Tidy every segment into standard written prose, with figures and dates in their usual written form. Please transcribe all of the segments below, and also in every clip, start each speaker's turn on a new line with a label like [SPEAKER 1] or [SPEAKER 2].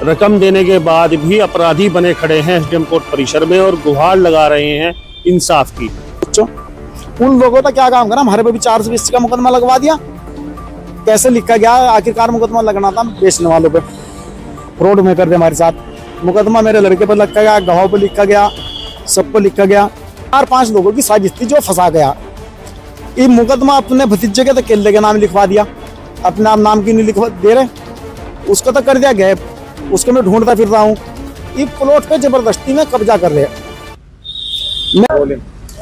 [SPEAKER 1] रकम देने के बाद भी अपराधी बने खड़े हैं एसडीएम कोर्ट परिसर में और गुहार लगा रहे हैं इंसाफ की।
[SPEAKER 2] उन लोगों का क्या काम करा, हमारे पे भी 420 का मुकदमा लगवा दिया। कैसे लिखा गया, आखिरकार मुकदमा लगना था बेचने वालों पे, फ्रॉड में कर दे हमारे साथ। मुकदमा मेरे लड़के पर लिखा गया, गवाहों पर लिखा गया, सब पर लिखा गया। 4-5 लोगों की साजिश थी जो फंसा गया। ये मुकदमा अपने भतीजे के तो केले के नाम लिखवा दिया, अपने आप नाम की नहीं लिखवा दे रहे, उसको तो कर दिया गैप, उसको मैं ढूंढता फिर रहा हूँ। ये प्लॉट पे जबरदस्ती में कब्जा कर रहे हैं।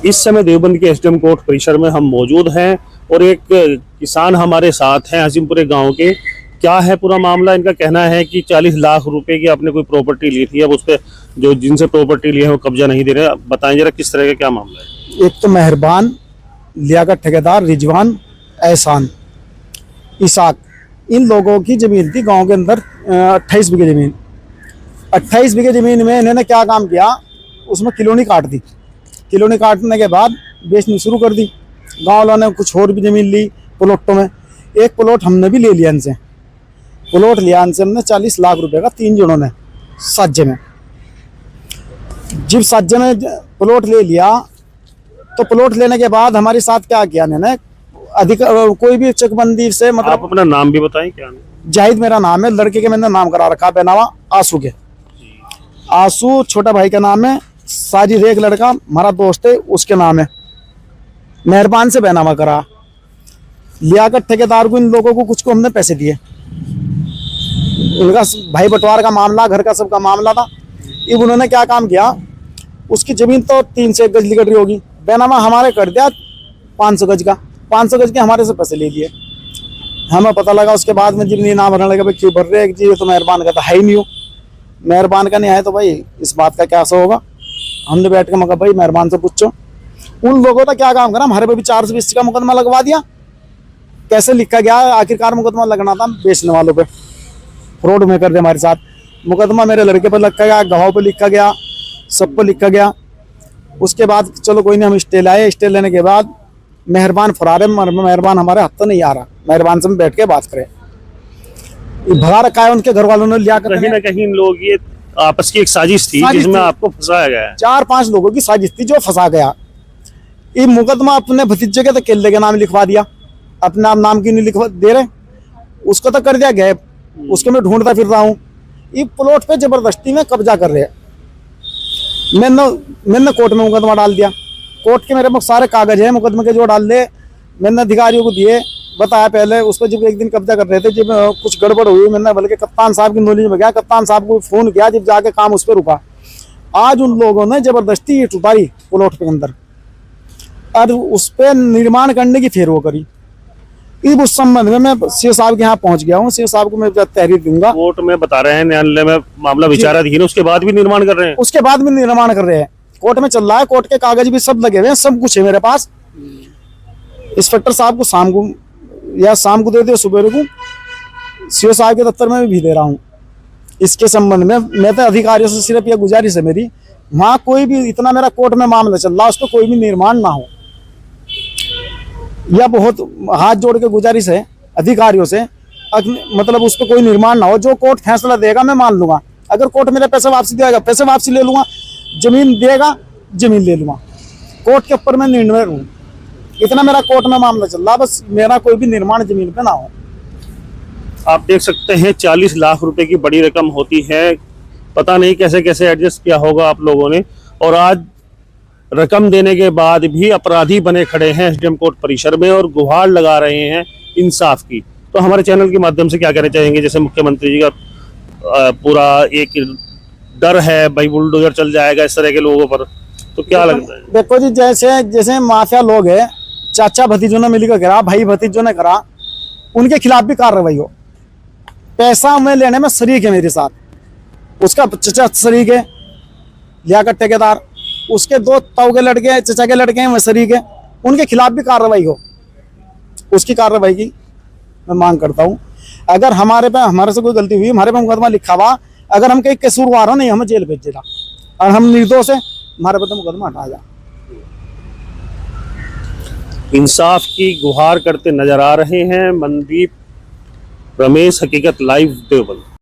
[SPEAKER 1] इस समय देवबंद के एसडीएम कोर्ट परिसर में हम मौजूद हैं और एक किसान हमारे साथ हैं हसीमपुरे गांव के। क्या है पूरा मामला? इनका कहना है कि 40 लाख रुपए की आपने कोई प्रॉपर्टी ली थी, अब उस पर जो जिनसे प्रॉपर्टी ली है वो कब्जा नहीं दे रहे। बताएं जरा किस तरह का क्या मामला है।
[SPEAKER 2] एक तो मेहरबान, लियाकत ठेकेदार, रिजवान, एहसान, इसाक, इन लोगों की जमीन थी गांव के अंदर 28 बीघे जमीन। 28 बीघे जमीन में इन्होंने क्या काम किया, उसमें किलोनी काट दी। किलोनी काटने के बाद बेचनी शुरू कर दी। गाँव वालों ने कुछ और भी जमीन ली प्लॉटों में। एक प्लॉट हमने भी ले लिया इनसे, प्लॉट लिया इनसे हमने 40 लाख रुपए का, 3 जनों ने साझे में। जब साझे में प्लॉट ले लिया तो प्लॉट लेने के बाद हमारे साथ क्या किया इन्होंने, कोई भी चकबंदी से, मतलब
[SPEAKER 1] आप अपना नाम भी बताएं। क्या नाम?
[SPEAKER 2] जाहिद मेरा नाम है, लड़के के मैंने नाम करा रखा बेनामा आंसू के। आंसू छोटा भाई का नाम है, साजिद एक लड़का हमारा दोस्त है उसके नाम है। मेहरबान से बेनामा करा। लियाकत ठेकेदार को, इन लोगों को कुछ को हमने पैसे दिए। उनका भाई बंटवार का मामला, घर का सबका मामला था। अब उन्होंने क्या काम किया, उसकी जमीन तो 3 से 1 गज लिकट रही होगी, बेनामा हमारे कर दिया 500 गज का। 500 गज के हमारे से पैसे ले लिए। हमें पता लगा उसके बाद में, जब नहीं नाम भरने लगा, भाई क्यों भर रहे जी, ये तो मेहरबान का था, है ही नहीं हो। मेहरबान का नहीं है तो भाई इस बात का क्या असर होगा। हमने बैठ के मगर भाई मेहरबान से पूछो। उन लोगों का क्या काम करा, हमारे पे भी 420 का मुकदमा लगवा दिया। कैसे लिखा गया, आखिरकार मुकदमा लगना था बेचने वालों पे, फ्रॉड में कर दे हमारे साथ। मुकदमा मेरे लड़के पर लिखा गया, गवाहों पर लिखा गया, सब पर लिखा गया। उसके बाद चलो कोई नहीं, हम स्टे लाए। स्टे लेने के बाद मेहरबान फरार है, मेहरबान हमारे हाथ तो नहीं आ रहा। मेहरबान से हम बैठ के बात करें, भगा रखा है उनके घर वालों ने लिया कर।
[SPEAKER 1] कहीं ना कहीं इन लोग, ये आपस की एक साजिश थी जिसमें आपको फंसाया गया है।
[SPEAKER 2] 4-5 लोगों की साजिश थी जो फंसा गया। ये मुकदमा अपने भतीजे के तो केले के नाम लिखवा दिया, अपने आप नाम की नहीं लिखवा दे रहे, उसको तो कर दिया गैप, उसको मैं ढूंढता फिर रहा हूँ। ये प्लॉट पे जबरदस्ती में कब्जा कर रहे हैं। मैंने कोर्ट में मुकदमा डाल दिया। कोर्ट के मेरे पास सारे कागज हैं मुकदमे के, जो डाल दे मैंने अधिकारियों को दिए, बताया पहले। उस पर जब एक दिन कब्जा कर रहे थे, जब कुछ गड़बड़ हुई, मैंने बल्कि कप्तान साहब की नॉलेज में गया, कप्तान साहब को फोन किया, जब जाके काम उस पर रुका। आज उन लोगों ने जबरदस्ती ईंट उतारी प्लॉट के अंदर और उस पर निर्माण करने की फेर वो करी। इस उस संबंध में मैं सीओ साहब के यहाँ पहुंच गया हूँ। सीओ साहब को मैं तहरीर दूंगा।
[SPEAKER 1] कोर्ट में बता रहे हैं, न्यायालय में मामला विचाराधीन है, उसके बाद भी निर्माण कर रहे हैं।
[SPEAKER 2] उसके बाद भी निर्माण कर रहे हैं, कोर्ट में चल रहा है। कोर्ट के कागज भी सब लगे हुए हैं, सब कुछ है मेरे पास। इंस्पेक्टर साहब को शाम को या शाम को दे दो, सुबह को सीओ साहब के दफ्तर में भी दे रहा हूँ। इसके संबंध में मैं तो अधिकारियों से सिर्फ यह गुजारिश है मेरी, वहाँ कोई भी, इतना मेरा कोर्ट में मामला चल रहा है, उस पर कोई भी निर्माण ना हो। यह बहुत हाथ जोड़ के गुजारिश है अधिकारियों से, मतलब उस पर कोई निर्माण ना हो। जो कोर्ट फैसला देगा मैं मान लूंगा। अगर कोर्ट मेरे पैसे वापसी देगा, पैसे वापसी ले लूंगा। जमीन देगा, जमीन ले लूंगा। कोर्ट के ऊपर मैं निर्णय हूँ। इतना मेरा कोर्ट में मामला चल रहा, बस मेरा कोई भी निर्माण जमीन पे ना हो।
[SPEAKER 1] आप देख सकते हैं 40 लाख रुपए की बड़ी रकम होती है। पता नहीं कैसे कैसे एडजस्ट किया होगा आप लोगों ने, और आज रकम देने के बाद भी अपराधी बने खड़े हैं एसडीएम कोर्ट परिसर में और गुहार लगा रहे हैं इंसाफ की। तो हमारे चैनल के माध्यम से क्या कहना चाहेंगे? जैसे मुख्यमंत्री जी का पूरा एक डर है, भाई बुलडोजर चल जाएगा इस तरह के लोगों पर, तो क्या लगता है?
[SPEAKER 2] देखो जी, जैसे माफिया लोग है, चाचा भतीजों ने मिलकर करा, भाई भतीजों ने करा, उनके खिलाफ भी कार्रवाई हो। पैसा में लेने में शरीक है मेरे साथ, उसका चचा शरीक है, लियाकत ठेकेदार, उसके 2 ताऊ के लड़के, चचा के लड़के हैं, वह शरीक है। उनके खिलाफ भी कार्रवाई हो, उसकी कार्रवाई की मैं मांग करता हूँ। अगर हमारे से कोई गलती हुई, हमारे पे मुकदमा लिखा हुआ, अगर हम कहीं कसूरवार हो, नहीं हमें जेल भेज देगा, और हम निर्दोष है, हमारे पे तो मुकदमा हटा जा।
[SPEAKER 1] इंसाफ की गुहार करते नजर आ रहे हैं मनदीप रमेश, हकीकत लाइव देवबंद।